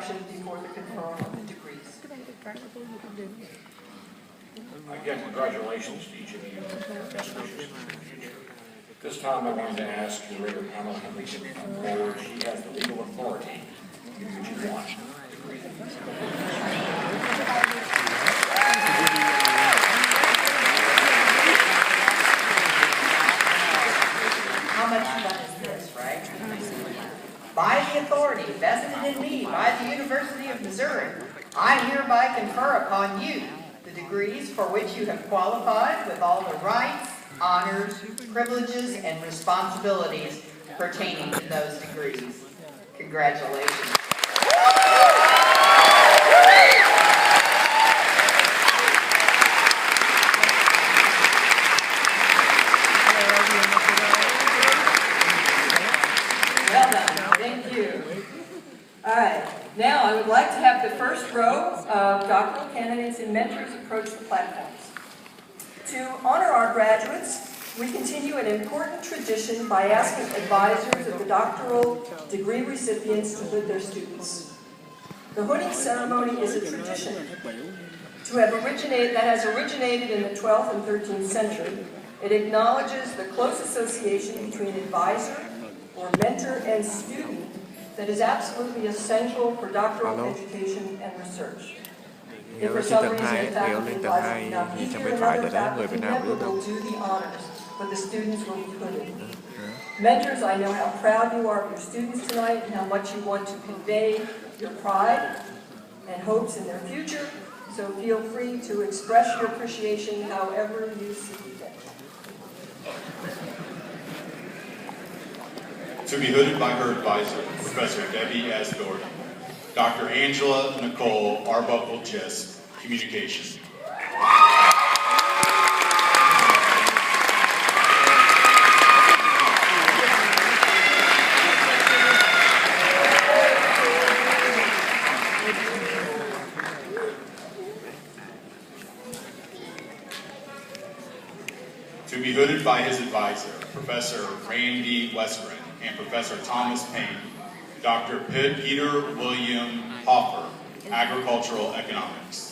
introduction before the conferral of the degrees. Again, congratulations to each of you. Best wishes for the future. At this time, I wanted to ask Curator Pamela Henry to come forward. She has the legal authority to give you what you want. How much fun is this, right? By the authority vested in me by the University of Missouri, I hereby confer upon you the degrees for which you have qualified with all the rights, honors, privileges, and responsibilities pertaining to those degrees. Congratulations. Well done. Thank you. All right. Now I would like to have the first row of doctoral candidates and mentors approach the platforms. To honor our graduates, we continue an important tradition by asking advisors of the doctoral degree recipients to hood their students. The hooding ceremony is a tradition that has originated in the 12th and 13th century. It acknowledges the close association between advisor or mentor and student that is absolutely essential for doctoral education and research. If for some reason the faculty advisor will not be here, another faculty member will do the honors, but the students will be hooded. Mentors, I know how proud you are of your students tonight and how much you want to convey your pride and hopes in their future, so feel free to express your appreciation however you see fit. To be hooded by her advisor, Professor Debbie S. Gordon, Dr. Angela Nicole Arbuckle-Gist, Communication. To be hooded by his advisor, Professor Randy Westgren and Professor Thomas Payne, Dr. Peter William Hoffer, Agricultural Economics.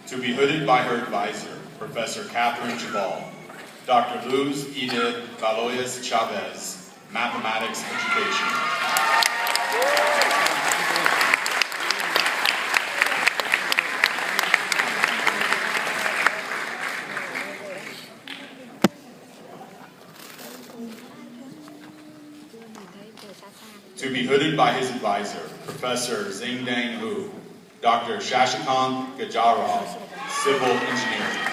To be hooded by her advisor, Professor Catherine Chabal, Dr. Luz Edith Valois Chavez, Mathematics Education. To be hooded by his advisor, Professor Zingdang Hu, Dr. Shashikant Gajarov, Civil Engineering.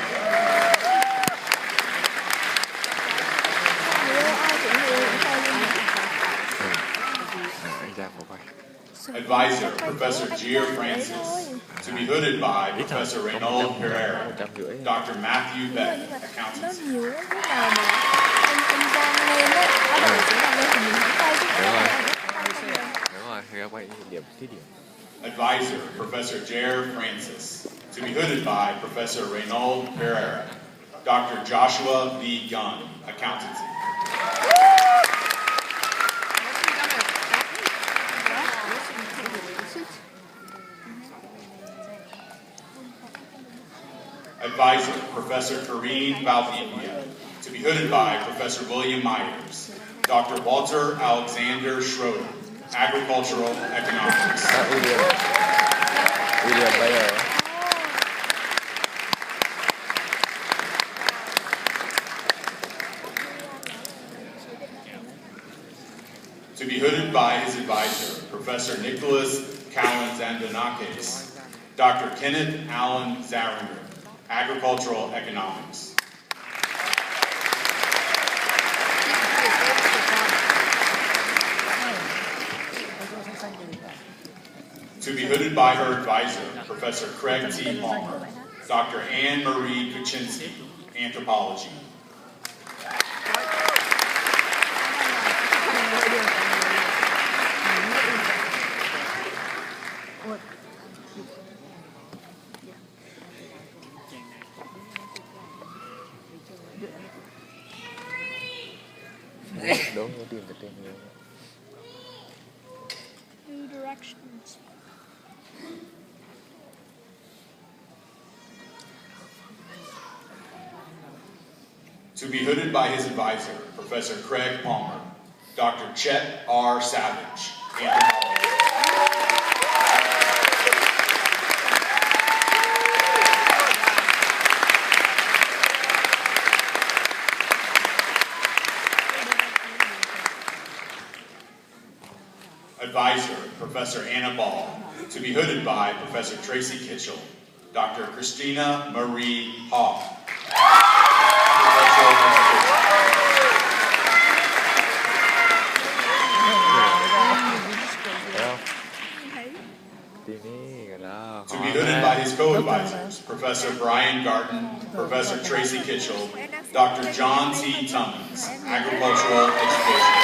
Advisor, Professor Gier Francis. To be hooded by Professor Reynold Pereira, Dr. Matthew Beck, Accountancy. Advisor, Professor Jair Francis. To be hooded by Professor Reynold Pereira, Dr. Joshua V. Gunn, Accountancy. Advisor, Professor Karine Valdivia. To be hooded by Professor William Myers, Dr. Walter Alexander Schroeder, Agricultural Economics. To be hooded by his advisor, Professor Nicholas Kalinzandonakis, Dr. Kenneth Allen Zaringer, Agricultural Economics. To be hooded by her advisor, Professor Craig T. Palmer, Dr. Anne Marie Kuczynski, Anthropology. Đúng có tìm cái tên nhiều. New directions. To be hooded by his advisor, Professor Craig Palmer, Dr. Chet R. Savage, Anthropology. Advisor, Professor Anna Ball, to be hooded by Professor Tracy Kitchell, Dr. Christina Marie Hall. To be hooded by his co-advisors, Professor Brian Garton, Professor Tracy Kitchell, Dr. John T. Tummins, Agricultural Education.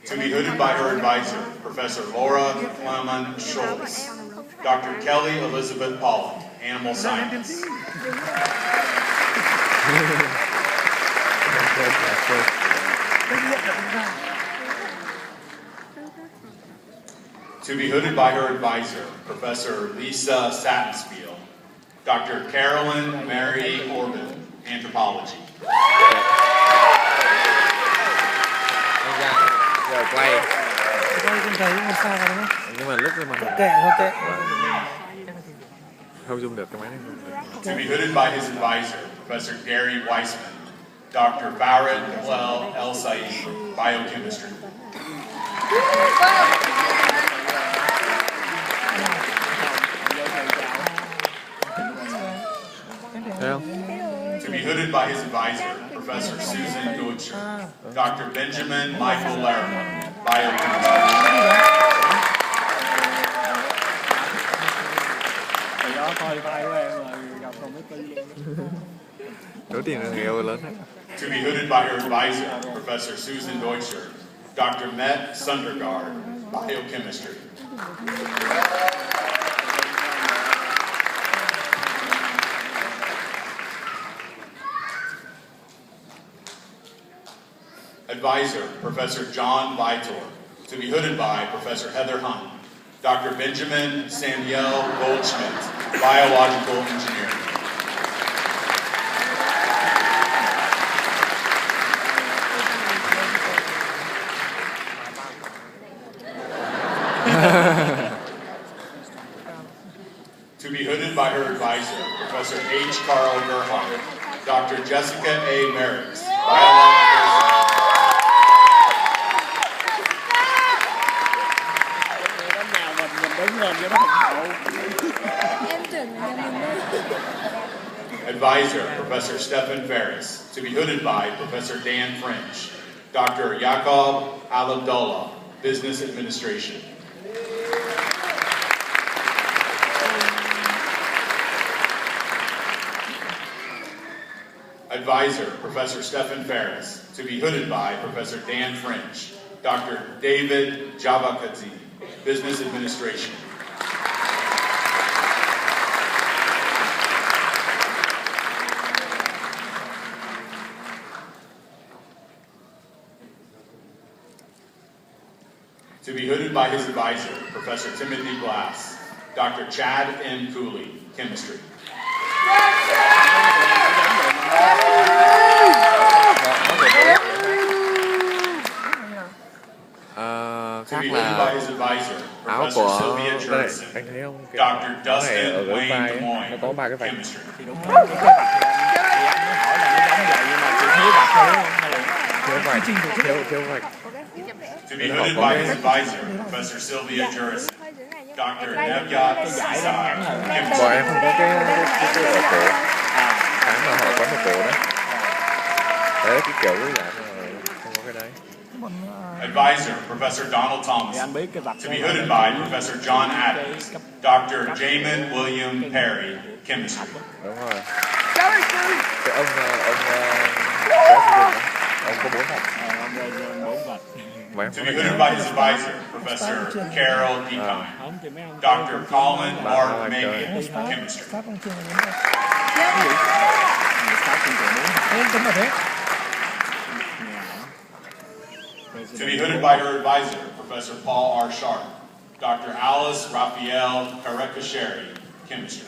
To be hooded by her advisor, Professor Laura Clement Schultz, Dr. Kelly Elizabeth Pollock, Animal Science. To be hooded by her advisor, Professor Lisa Sattenspiel, Dr. Carolyn Mary Orban, Anthropology. Giờ quay không thấy làm sao rồi đúng không? Nhưng mà lúc mà kệ thôi kệ không zoom được cái máy này. To be hooded by his advisor, Professor Gary Weissman, Dr. Farad Hillel El Said, Biochemistry. Thấy không? To be hooded by his advisor, Professor Susan Deutscher, Dr. Benjamin Michael Larriman, Biochemistry. Đối tiền là nghèo lớn đấy. To be hooded by her advisor, Professor Susan Deutscher, Dr. Met Sundergaard, Biochemistry. Advisor, Professor John Vitor, to be hooded by Professor Heather Hunt, Dr. Benjamin Samuel Goldschmidt, Biological Engineering. To be hooded by her advisor, Professor H. Carl Gerhardt, Dr. Jessica A. Merrick's, Biological. Advisor, Professor Stephen Ferris, to be hooded by Professor Dan French, Dr. Yaakov Alabdullah, Business Administration. Advisor, Professor Stephen Ferris, to be hooded by Professor Dan French, Dr. David Javakadzi, Business Administration. To be hooded by his advisor, Professor Timothy Glass, Dr. Chad M. Cooley, Chemistry. To be hooded by his advisor, Áo Professor của Sylvia đây, Jurison, anh thấy không? Dr. Cái này Dustin ở dưới vai Wayne ấy, Moyne, nó có ba cái vạch. Chemistry. Thiếu vạch. To be hooded by his advisor, Professor Sylvia Jurison, Dr. Nevyat Sisar, Bọn em Chemistry. không có cái ở cổ. Cái mà họ có một cổ đấy. Đấy cái kiểu cái dạng mà không có cái đấy. Advisor, Professor Donald Thompson. biết cái vạch To be hooded by Professor John Adams. Dr. Jamin William Perry, Chemistry. Đúng rồi. Cái ông có 4 vạch. To be hooded by his advisor, Professor Carol Dekine. Dr. Colin Mark Megan, Chemistry. To be hooded by her advisor, Professor Paul R. Sharp. Dr. Alice Raphael Karekasheri, Chemistry.